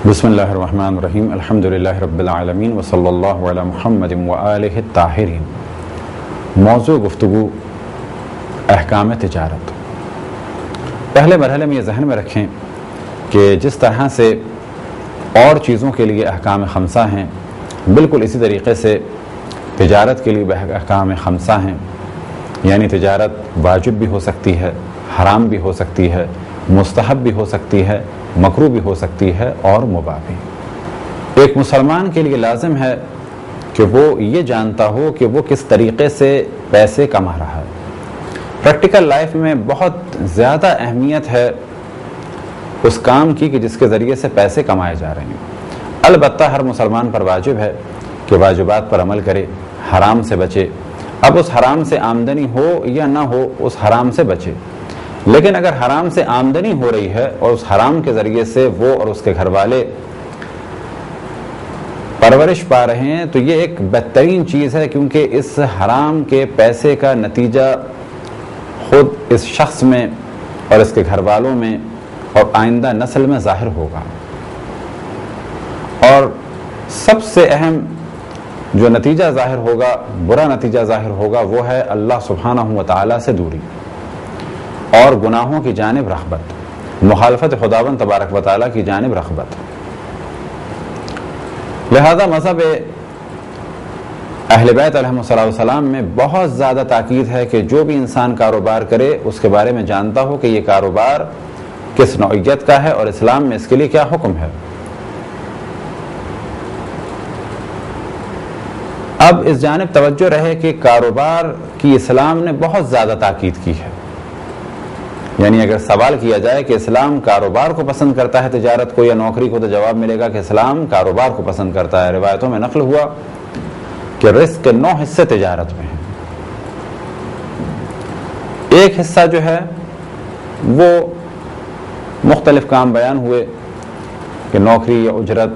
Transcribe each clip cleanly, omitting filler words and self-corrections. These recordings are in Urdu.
بسم اللہ الرحمن الرحیم الحمدللہ رب العالمین وصلی اللہ علی محمد وآلہ الطاہرین۔ موضوع گفتگو احکام تجارت۔ پہلے مرحلے میں یہ ذہن میں رکھیں کہ جس طرح سے اور چیزوں کے لیے احکام خمسہ ہیں، بالکل اسی طریقے سے تجارت کے لیے بھی احکام خمسہ ہیں، یعنی تجارت واجب بھی ہو سکتی ہے، حرام بھی ہو سکتی ہے، مستحب بھی ہو سکتی ہے، مکروہ بھی ہو سکتی ہے اور مباح بھی۔ ایک مسلمان کے لیے لازم ہے کہ وہ یہ جانتا ہو کہ وہ کس طریقے سے پیسے کما رہا ہے۔ پریکٹیکل لائف میں بہت زیادہ اہمیت ہے اس کام کی کہ جس کے ذریعے سے پیسے کمائے جا رہے ہیں۔ البتہ ہر مسلمان پر واجب ہے کہ واجبات پر عمل کرے، حرام سے بچے۔ اب اس حرام سے آمدنی ہو یا نہ ہو، اس حرام سے بچے۔ لیکن اگر حرام سے آمدنی ہو رہی ہے اور اس حرام کے ذریعے سے وہ اور اس کے گھر والے پرورش پا رہے ہیں تو یہ ایک بہترین چیز ہے، کیونکہ اس حرام کے پیسے کا نتیجہ خود اس شخص میں اور اس کے گھر والوں میں اور آئندہ نسل میں ظاہر ہوگا۔ اور سب سے اہم جو نتیجہ ظاہر ہوگا، برا نتیجہ ظاہر ہوگا، وہ ہے اللہ سبحانہ و تعالیٰ سے دوری اور گناہوں کی جانب رغبت، مخالفت خداوند تبارک و تعالیٰ کی جانب رغبت۔ لہذا مذہب اہل بیت علیہم السلام میں بہت زیادہ تاکید ہے کہ جو بھی انسان کاروبار کرے اس کے بارے میں جانتا ہو کہ یہ کاروبار کس نوعیت کا ہے اور اسلام میں اس کے لیے کیا حکم ہے۔ اب اس جانب توجہ رہے کہ کاروبار کی اسلام نے بہت زیادہ تاکید کی ہے، یعنی اگر سوال کیا جائے کہ اسلام کاروبار کو پسند کرتا ہے تجارت کو یا نوکری کو، تو جواب ملے گا کہ اسلام کاروبار کو پسند کرتا ہے۔ روایتوں میں نقل ہوا کہ رزق کے 9 حصے تجارت میں ہیں۔ ایک حصہ جو ہے وہ مختلف کام بیان ہوئے کہ نوکری یا اجرت،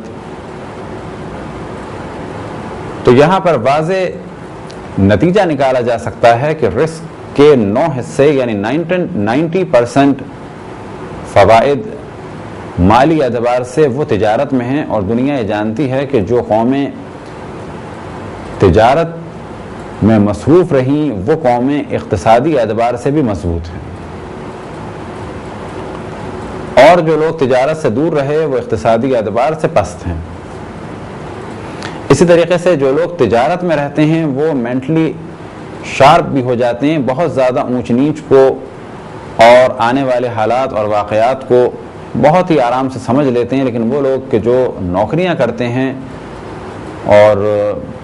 تو یہاں پر واضح نتیجہ نکالا جا سکتا ہے کہ رزق کے 9 حصے یعنی 90% فوائد مالی اعتبار سے وہ تجارت میں ہیں، اور دنیا یہ جانتی ہے کہ جو قومیں تجارت میں مصروف رہیں وہ قومیں اقتصادی اعتبار سے بھی مضبوط ہیں، اور جو لوگ تجارت سے دور رہے وہ اقتصادی اعتبار سے پست ہیں۔ اسی طریقے سے جو لوگ تجارت میں رہتے ہیں وہ مینٹلی شارپ بھی ہو جاتے ہیں، بہت زیادہ اونچ نیچ کو اور آنے والے حالات اور واقعات کو بہت ہی آرام سے سمجھ لیتے ہیں۔ لیکن وہ لوگ کہ جو نوکریاں کرتے ہیں اور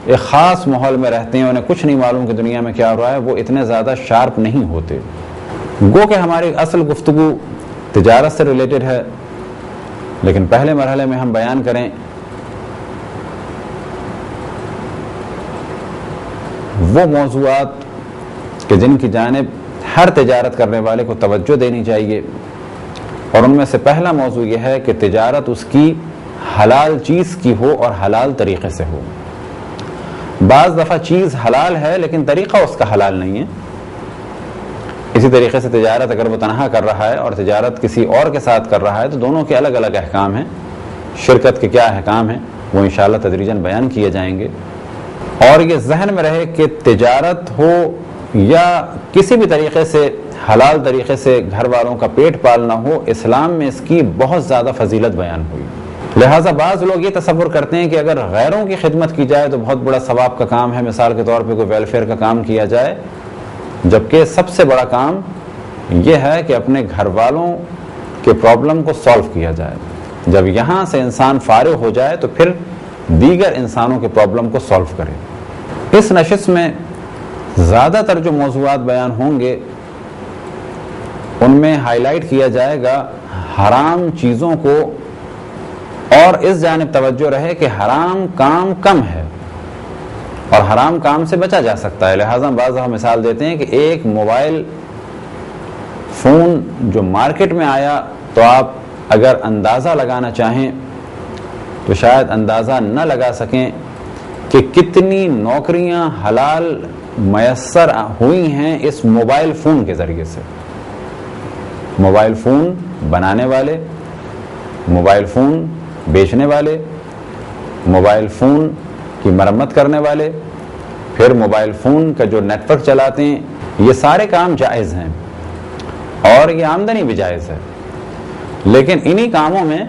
ایک خاص ماحول میں رہتے ہیں، انہیں کچھ نہیں معلوم کہ دنیا میں کیا ہو رہا ہے، وہ اتنے زیادہ شارپ نہیں ہوتے۔ گو کہ ہماری اصل گفتگو تجارت سے ریلیٹڈ ہے، لیکن پہلے مرحلے میں ہم بیان کریں وہ موضوعات کہ جن کی جانب ہر تجارت کرنے والے کو توجہ دینی چاہیے، اور ان میں سے پہلا موضوع یہ ہے کہ تجارت اس کی حلال چیز کی ہو اور حلال طریقے سے ہو۔ بعض دفعہ چیز حلال ہے لیکن طریقہ اس کا حلال نہیں ہے۔ اسی طریقے سے تجارت اگر وہ تنہا کر رہا ہے اور تجارت کسی اور کے ساتھ کر رہا ہے تو دونوں کے الگ الگ احکام ہیں۔ شرکت کے کیا احکام ہیں وہ انشاءاللہ تدریجاً بیان کیے جائیں گے، اور یہ ذہن میں رہے کہ تجارت ہو یا کسی بھی طریقے سے حلال طریقے سے گھر والوں کا پیٹ پالنا ہو، اسلام میں اس کی بہت زیادہ فضیلت بیان ہوئی۔ لہٰذا بعض لوگ یہ تصور کرتے ہیں کہ اگر غیروں کی خدمت کی جائے تو بہت بڑا ثواب کا کام ہے، مثال کے طور پہ کوئی ویلفیئر کا کام کیا جائے، جبکہ سب سے بڑا کام یہ ہے کہ اپنے گھر والوں کے پرابلم کو سالو کیا جائے۔ جب یہاں سے انسان فارغ ہو جائے تو پھر دیگر انسانوں کے پرابلم کو سالو کرے۔ اس نشست میں زیادہ تر جو موضوعات بیان ہوں گے ان میں ہائی لائٹ کیا جائے گا حرام چیزوں کو، اور اس جانب توجہ رہے کہ حرام کام کم ہے اور حرام کام سے بچا جا سکتا ہے۔ لہٰذا بعض دفعہ مثال دیتے ہیں کہ ایک موبائل فون جو مارکیٹ میں آیا تو آپ اگر اندازہ لگانا چاہیں تو شاید اندازہ نہ لگا سکیں کہ کتنی نوکریاں حلال میسر ہوئی ہیں اس موبائل فون کے ذریعے سے۔ موبائل فون بنانے والے، موبائل فون بیچنے والے، موبائل فون کی مرمت کرنے والے، پھر موبائل فون کا جو نیٹ ورک چلاتے ہیں، یہ سارے کام جائز ہیں اور یہ آمدنی بھی جائز ہے. لیکن انہی کاموں میں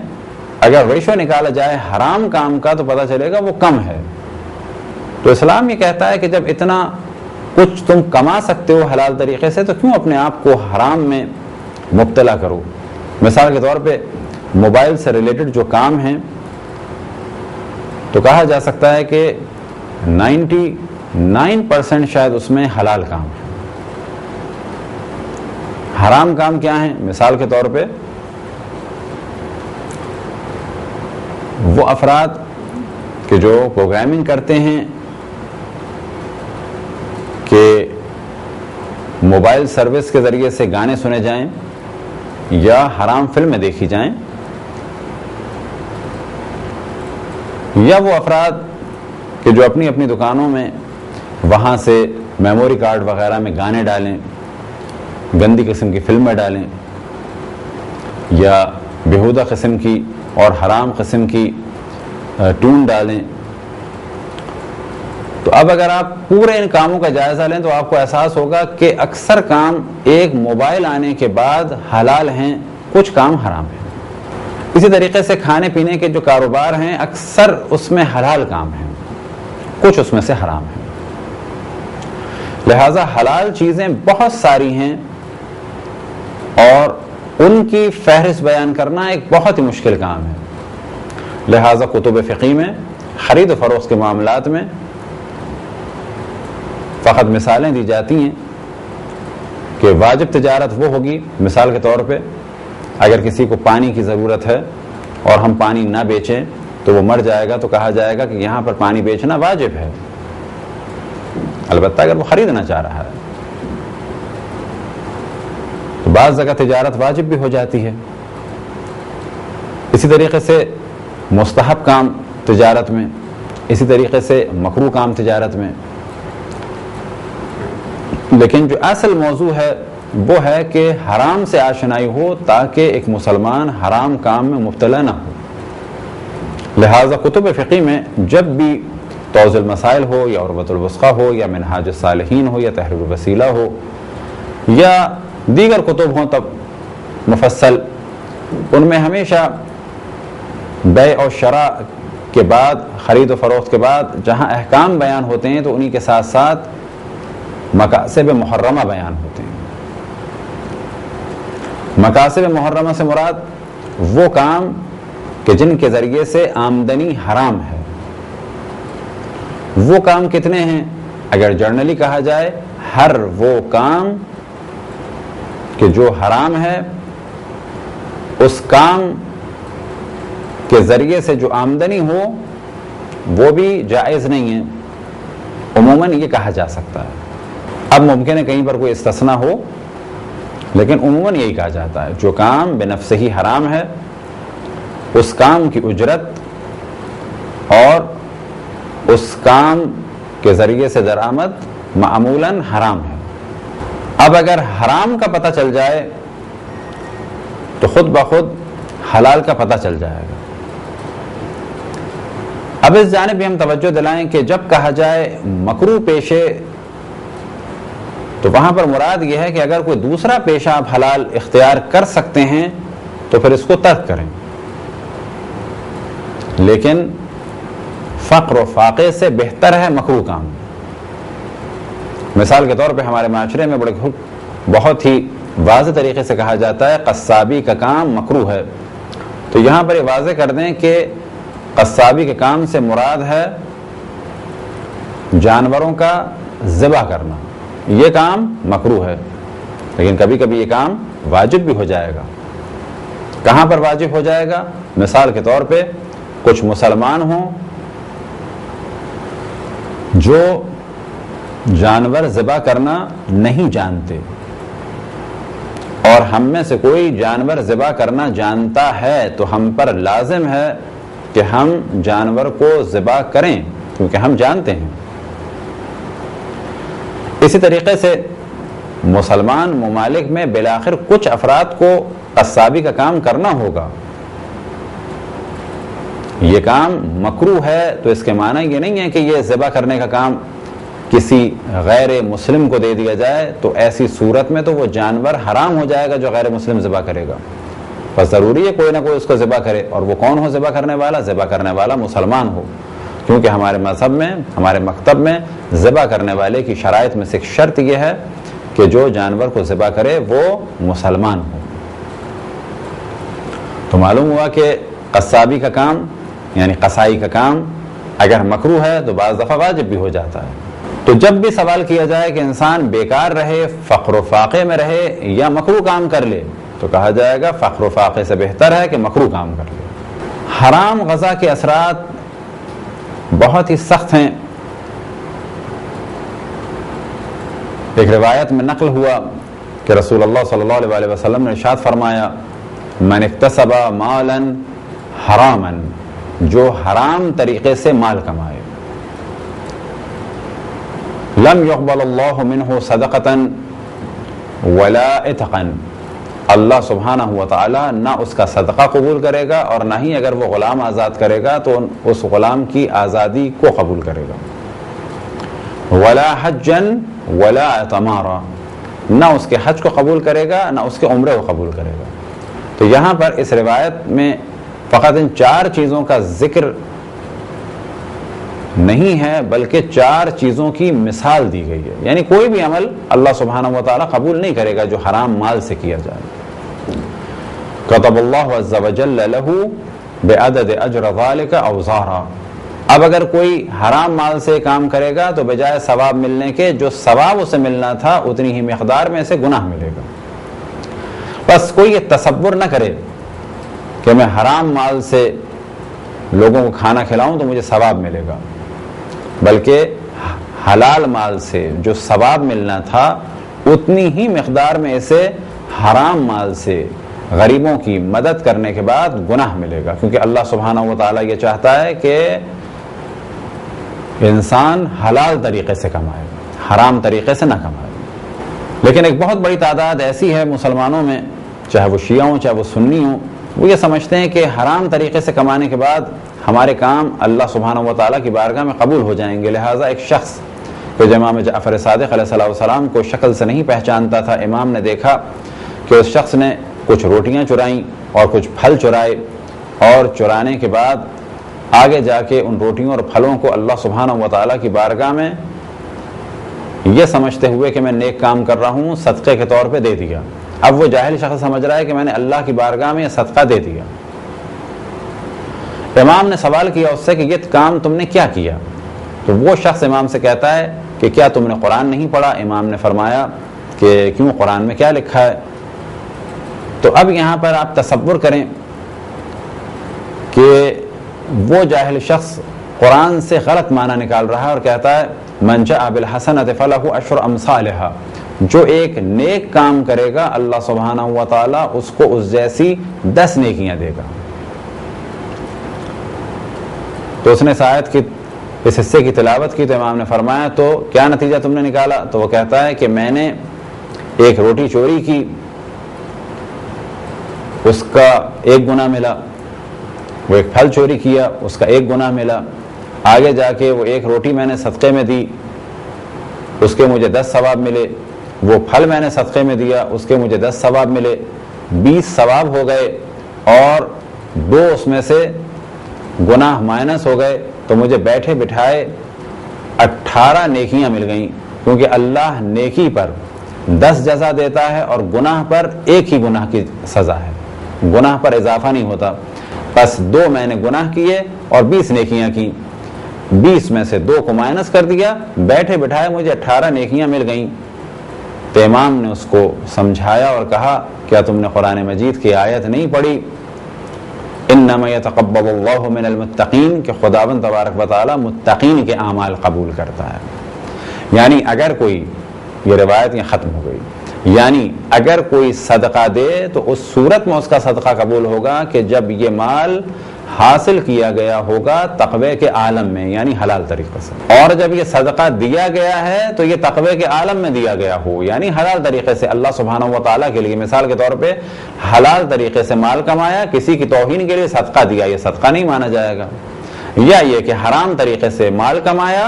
اگر ریشو نکالا جائے حرام کام کا تو پتہ چلے گا وہ کم ہے. تو اسلام یہ کہتا ہے کہ جب اتنا کچھ تم کما سکتے ہو حلال طریقے سے تو کیوں اپنے آپ کو حرام میں مبتلا کرو. مثال کے طور پہ موبائل سے ریلیٹڈ جو کام ہیں تو کہا جا سکتا ہے کہ 99% شاید اس میں حلال کام ہے. حرام کام کیا ہیں؟ مثال کے طور پہ وہ افراد کہ جو پروگرامنگ کرتے ہیں کہ موبائل سروس کے ذریعے سے گانے سنے جائیں یا حرام فلمیں دیکھی جائیں، یا وہ افراد کہ جو اپنی اپنی دکانوں میں وہاں سے میموری کارڈ وغیرہ میں گانے ڈالیں، گندی قسم کی فلمیں ڈالیں یا بیہودہ قسم کی اور حرام قسم کی ٹون ڈالیں. تو اب اگر آپ پورے ان کاموں کا جائزہ لیں تو آپ کو احساس ہوگا کہ اکثر کام ایک موبائل آنے کے بعد حلال ہیں، کچھ کام حرام ہیں. اسی طریقے سے کھانے پینے کے جو کاروبار ہیں اکثر اس میں حلال کام ہیں، کچھ اس میں سے حرام ہیں. لہٰذا حلال چیزیں بہت ساری ہیں اور ان کی فہرست بیان کرنا ایک بہت ہی مشکل کام ہے. لہٰذا کتب فقہ میں خرید و فروخت کے معاملات میں فقط مثالیں دی جاتی ہیں کہ واجب تجارت وہ ہوگی. مثال کے طور پہ اگر کسی کو پانی کی ضرورت ہے اور ہم پانی نہ بیچیں تو وہ مر جائے گا تو کہا جائے گا کہ یہاں پر پانی بیچنا واجب ہے، البتہ اگر وہ خریدنا چاہ رہا ہے. تو بعض جگہ تجارت واجب بھی ہو جاتی ہے. اسی طریقے سے مستحب کام تجارت میں، اسی طریقے سے مکروہ کام تجارت میں. لیکن جو اصل موضوع ہے وہ ہے کہ حرام سے آشنائی ہو تاکہ ایک مسلمان حرام کام میں مبتلا نہ ہو. لہٰذا کتب فقہ میں جب بھی توضیح المسائل ہو یا عروۃ الوثقی ہو یا منہاج الصالحین ہو یا تحریر الوسیلہ ہو یا دیگر کتب ہوں تب مفصل، ان میں ہمیشہ بیع اور شراء کے بعد، خرید و فروخت کے بعد جہاں احکام بیان ہوتے ہیں تو انہی کے ساتھ ساتھ مقاصد محرمہ بیان ہوتے ہیں. مقاصد محرمہ سے مراد وہ کام کہ جن کے ذریعے سے آمدنی حرام ہے. وہ کام کتنے ہیں؟ اگر جرنلی کہا جائے ہر وہ کام کہ جو حرام ہے اس کام کے ذریعے سے جو آمدنی ہو وہ بھی جائز نہیں ہے. عموماً یہ کہا جا سکتا ہے. اب ممکن ہے کہیں پر کوئی استثناء ہو لیکن عموماً یہی کہا جاتا ہے جو کام بنفسہ ہی حرام ہے اس کام کی اجرت اور اس کام کے ذریعے سے درآمد معمولاً حرام ہے. اب اگر حرام کا پتہ چل جائے تو خود بخود حلال کا پتہ چل جائے گا. اب اس جانب بھی ہم توجہ دلائیں کہ جب کہا جائے مکروہ پیشے تو وہاں پر مراد یہ ہے کہ اگر کوئی دوسرا پیشہ آپ حلال اختیار کر سکتے ہیں تو پھر اس کو ترک کریں. لیکن فقر و فاقے سے بہتر ہے مکروہ کام. مثال کے طور پہ ہمارے معاشرے میں بہت ہی واضح طریقے سے کہا جاتا ہے قصابی کا کام مکروہ ہے. تو یہاں پر یہ واضح کر دیں کہ قصابی کے کام سے مراد ہے جانوروں کا ذبح کرنا. یہ کام مکروہ ہے لیکن کبھی کبھی یہ کام واجب بھی ہو جائے گا. کہاں پر واجب ہو جائے گا؟ مثال کے طور پہ کچھ مسلمان ہوں جو جانور ذبح کرنا نہیں جانتے اور ہم میں سے کوئی جانور ذبح کرنا جانتا ہے تو ہم پر لازم ہے کہ ہم جانور کو ذبح کریں کیونکہ ہم جانتے ہیں. اسی طریقے سے مسلمان ممالک میں بالآخر کچھ افراد کو قصابی کا کام کرنا ہوگا یہ کام مکروہ ہے تو اس کے معنی یہ نہیں ہے کہ یہ ذبح کرنے کا کام کسی غیر مسلم کو دے دیا جائے، تو ایسی صورت میں تو وہ جانور حرام ہو جائے گا جو غیر مسلم ذبح کرے گا. بس ضروری ہے کوئی نہ کوئی اس کو ذبح کرے، اور وہ کون ہو ذبح کرنے والا؟ ذبح کرنے والا مسلمان ہو، کیونکہ ہمارے مذہب میں، ہمارے مکتب میں ذبح کرنے والے کی شرائط میں سے ایک شرط یہ ہے کہ جو جانور کو ذبح کرے وہ مسلمان ہو. تو معلوم ہوا کہ قصابی کا کام یعنی قصائی کا کام اگر مکروہ ہے تو بعض دفعہ واجب بھی ہو جاتا ہے. تو جب بھی سوال کیا جائے کہ انسان بیکار رہے، فقر و فاقے میں رہے یا مکروہ کام کر لے، تو کہا جائے گا فقر و فاقے سے بہتر ہے کہ مکروہ کام کر لے. حرام غذا کے اثرات بہت ہی سخت ہیں. ایک روایت میں نقل ہوا کہ رسول اللہ صلی اللہ علیہ وسلم نے ارشاد فرمایا، من اکتسب مالا حراما، جو حرام طریقے سے مال کمائے، لم يقبل اللہ منہ صدقتا ولا عتقا، اللہ سبحانہ و تعالی نہ اس کا صدقہ قبول کرے گا اور نہ ہی اگر وہ غلام آزاد کرے گا تو اس غلام کی آزادی کو قبول کرے گا. ولا حجا ولا اعتمارا، نہ اس کے حج کو قبول کرے گا نہ اس کے عمرے کو قبول کرے گا. تو یہاں پر اس روایت میں فقط ان 4 چیزوں کا ذکر نہیں ہے بلکہ 4 چیزوں کی مثال دی گئی ہے. یعنی کوئی بھی عمل اللہ سبحانہ و تعالی قبول نہیں کرے گا جو حرام مال سے کیا جائے. کتب اللہ عز وجل له بعدد اجر ذلك اوزارا، اب اگر کوئی حرام مال سے کام کرے گا تو بجائے ثواب ملنے کے جو ثواب اسے ملنا تھا اتنی ہی مقدار میں اسے گناہ ملے گا. بس کوئی یہ تصور نہ کرے کہ میں حرام مال سے لوگوں کو کھانا کھلاؤں تو مجھے ثواب ملے گا، بلکہ حلال مال سے جو ثواب ملنا تھا اتنی ہی مقدار میں اسے حرام مال سے غریبوں کی مدد کرنے کے بعد گناہ ملے گا. کیونکہ اللہ سبحانہ و تعالیٰ یہ چاہتا ہے کہ انسان حلال طریقے سے کمائے، حرام طریقے سے نہ کمائے. لیکن ایک بہت بڑی تعداد ایسی ہے مسلمانوں میں، چاہے وہ شیعہ ہوں چاہے وہ سنی ہوں، وہ یہ سمجھتے ہیں کہ حرام طریقے سے کمانے کے بعد ہمارے کام اللہ سبحانہ و تعالیٰ کی بارگاہ میں قبول ہو جائیں گے. لہٰذا ایک شخص کہ امام جعفر صادق علیہ السلام کو شکل سے نہیں پہچانتا تھا، امام نے دیکھا کہ اس شخص نے کچھ روٹیاں چرائیں اور کچھ پھل چرائے، اور چرانے کے بعد آگے جا کے ان روٹیوں اور پھلوں کو اللہ سبحانہ و تعالیٰ کی بارگاہ میں یہ سمجھتے ہوئے کہ میں نیک کام کر رہا ہوں صدقے کے طور پہ دے دیا. اب وہ جاہل شخص سمجھ رہا ہے کہ میں نے اللہ کی بارگاہ میں یہ صدقہ دے دیا. امام نے سوال کیا اس سے کہ یہ کام تم نے کیا کیا؟ تو وہ شخص امام سے کہتا ہے کہ کیا تم نے قرآن نہیں پڑھا؟ امام نے فرمایا کہ کیوں، قرآن میں کیا لکھا ہے؟ تو اب یہاں پر آپ تصور کریں کہ وہ جاہل شخص قرآن سے غلط معنی نکال رہا ہے اور کہتا ہے من جاء بالحسنۃ فلہ عشر امثالھا، جو ایک نیک کام کرے گا اللہ سبحانہ و تعالیٰ اس کو اس جیسی 10 نیکیاں دے گا. تو اس نے اس آیت کی اس حصے کی تلاوت کی تو امام نے فرمایا تو کیا نتیجہ تم نے نکالا؟ تو وہ کہتا ہے کہ میں نے ایک روٹی چوری کی، اس کا 1 گناہ ملا. وہ ایک پھل چوری کیا، اس کا 1 گناہ ملا. آگے جا کے وہ 1 روٹی میں نے صدقے میں دی، اس کے مجھے 10 ثواب ملے. وہ پھل میں نے صدقے میں دیا، اس کے مجھے 10 ثواب ملے. 20 ثواب ہو گئے اور 2 اس میں سے گناہ مائنس ہو گئے، تو مجھے بیٹھے بٹھائے 18 نیکیاں مل گئیں. کیونکہ اللہ نیکی پر 10 جزا دیتا ہے اور گناہ پر 1 ہی گناہ کی سزا ہے، گناہ پر اضافہ نہیں ہوتا. بس 2 میں نے گناہ کیے اور 20 نیکیاں کی، 20 میں سے 2 کو مائنس کر دیا، بیٹھے بٹھائے مجھے 18 نیکیاں مل گئیں. تو امام نے اس کو سمجھایا اور کہا کیا تم نے قرآن مجید کی آیت نہیں پڑھی انما یتقبل اللہ من المتقین، کہ خداوند تبارک و تعالی متقین کے اعمال قبول کرتا ہے. یعنی اگر کوئی، یہ روایت یہ ختم ہو گئی، یعنی اگر کوئی صدقہ دے تو اس صورت میں اس کا صدقہ قبول ہوگا کہ جب یہ مال حاصل کیا گیا ہوگا تقوی کے عالم میں، یعنی حلال طریقے سے، اور جب یہ صدقہ دیا گیا ہے تو یہ تقوی کے عالم میں دیا گیا ہو، یعنی حلال طریقے سے اللہ سبحانہ و تعالیٰ کے لیے، مثال کے طور پہ حلال طریقے سے مال کمایا، کسی کی توہین کے لیے صدقہ دیا، یہ صدقہ نہیں مانا جائے گا، یا یہ کہ حرام طریقے سے مال کمایا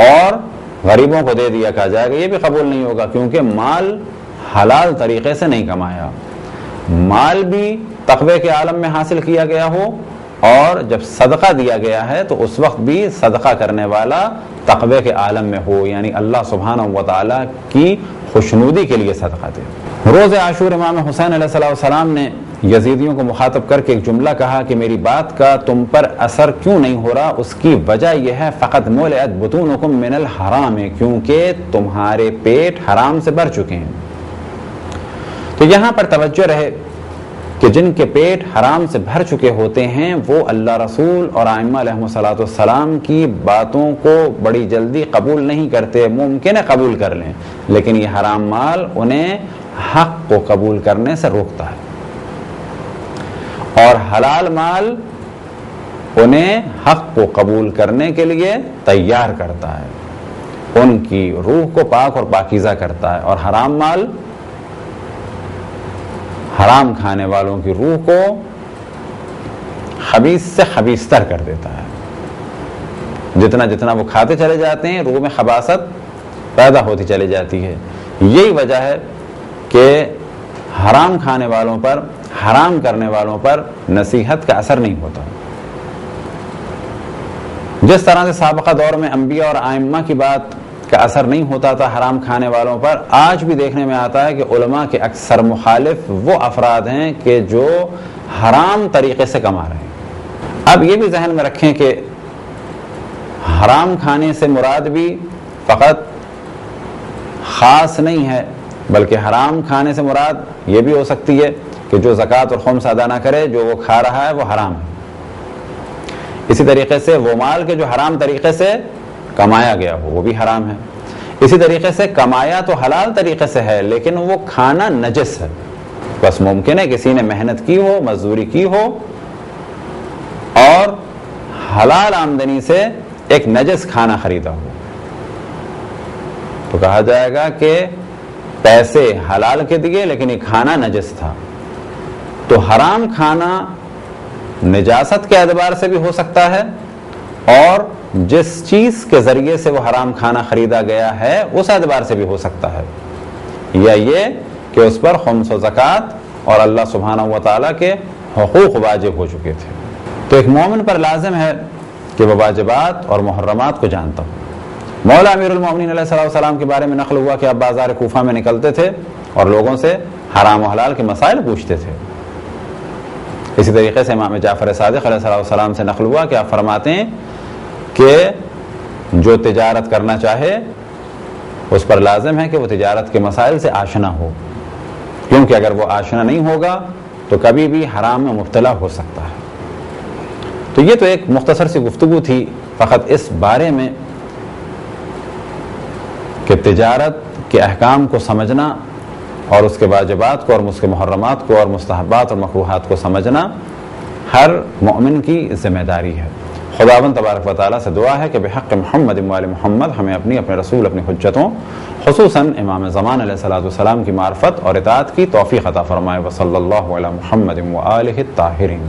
اور غریبوں کو دے دیا کہا جائے گا، یہ بھی قبول نہیں ہوگا، کیونکہ مال حلال طریقے سے نہیں کمایا، مال بھی تقوی کے عالم میں حاصل کیا گیا ہو، اور جب صدقہ دیا گیا ہے تو اس وقت بھی صدقہ کرنے والا تقوی کے عالم میں ہو، یعنی اللہ سبحانہ و تعالیٰ کی خوشنودی کے لیے صدقہ دے۔ روز عاشور امام حسین علیہ السلام نے یزیدیوں کو مخاطب کر کے ایک جملہ کہا کہ میری بات کا تم پر اثر کیوں نہیں ہو رہا، اس کی وجہ یہ ہے فقط ملئت بطونکم من الحرام، کیونکہ تمہارے پیٹ حرام سے بھر چکے ہیں۔ تو یہاں پر توجہ رہے کہ جن کے پیٹ حرام سے بھر چکے ہوتے ہیں وہ اللہ رسول اور ائمہ علیہم السلام کی باتوں کو بڑی جلدی قبول نہیں کرتے، ممکن ہے قبول کر لیں لیکن یہ حرام مال انہیں حق کو قبول کرنے سے روکتا ہے، اور حلال مال انہیں حق کو قبول کرنے کے لیے تیار کرتا ہے، ان کی روح کو پاک اور پاکیزہ کرتا ہے، اور حرام مال حرام کھانے والوں کی روح کو خبیث سے خبیثتر کر دیتا ہے، جتنا جتنا وہ کھاتے چلے جاتے ہیں روح میں خباثت پیدا ہوتی چلی جاتی ہے۔ یہی وجہ ہے کہ حرام کھانے والوں پر، حرام کرنے والوں پر نصیحت کا اثر نہیں ہوتا۔ جس طرح سے سابقہ دور میں انبیاء اور ائمہ کی بات کا اثر نہیں ہوتا تھا حرام کھانے والوں پر، آج بھی دیکھنے میں آتا ہے کہ علماء کے اکثر مخالف وہ افراد ہیں کہ جو حرام طریقے سے کما رہے ہیں۔ اب یہ بھی ذہن میں رکھیں کہ حرام کھانے سے مراد بھی فقط خاص نہیں ہے، بلکہ حرام کھانے سے مراد یہ بھی ہو سکتی ہے کہ جو زکوٰۃ اور خمس ادا نہ کرے، جو وہ کھا رہا ہے وہ حرام ہے۔ اسی طریقے سے وہ مال کے جو حرام طریقے سے کمایا گیا ہو وہ بھی حرام ہے۔ اسی طریقے سے کمایا تو حلال طریقے سے ہے لیکن وہ کھانا نجس ہے، بس ممکن ہے کسی نے محنت کی ہو، مزدوری کی ہو اور حلال آمدنی سے ایک نجس کھانا خریدا ہو، تو کہا جائے گا کہ پیسے حلال کے دیے لیکن یہ کھانا نجس تھا۔ تو حرام کھانا نجاست کے اعتبار سے بھی ہو سکتا ہے، اور جس چیز کے ذریعے سے وہ حرام کھانا خریدا گیا ہے اس اعتبار سے بھی ہو سکتا ہے، یا یہ کہ اس پر خمس و زکوٰۃ اور اللہ سبحانہ و تعالیٰ کے حقوق واجب ہو چکے تھے۔ تو ایک مومن پر لازم ہے کہ وہ واجبات اور محرمات کو جانتا ہو۔ مولا امیر المومنین علیہ السلام کے بارے میں نقل ہوا کہ اب بازار کوفہ میں نکلتے تھے اور لوگوں سے حرام و حلال کے مسائل پوچھتے تھے۔ اسی طریقے سے امام جعفر صادق علیہ السلام سے نقل ہوا کہ آپ فرماتے ہیں کہ جو تجارت کرنا چاہے اس پر لازم ہے کہ وہ تجارت کے مسائل سے آشنا ہو، کیونکہ اگر وہ آشنا نہیں ہوگا تو کبھی بھی حرام میں مبتلا ہو سکتا ہے۔ تو یہ تو ایک مختصر سی گفتگو تھی فقط اس بارے میں کہ تجارت کے احکام کو سمجھنا اور اس کے واجبات کو اور اس کے محرمات کو اور مستحبات اور مکروہات کو سمجھنا ہر مومن کی ذمہ داری ہے۔ خداوند تبارک و تعالیٰ سے دعا ہے کہ بحق محمد و آل محمد ہمیں اپنے رسول، اپنی حجتوں، خصوصاً امام زمان علیہ السلام کی معرفت اور اطاعت کی توفیق عطا فرمائے۔ وصلی اللہ علی محمد و آلہ الطاہرین۔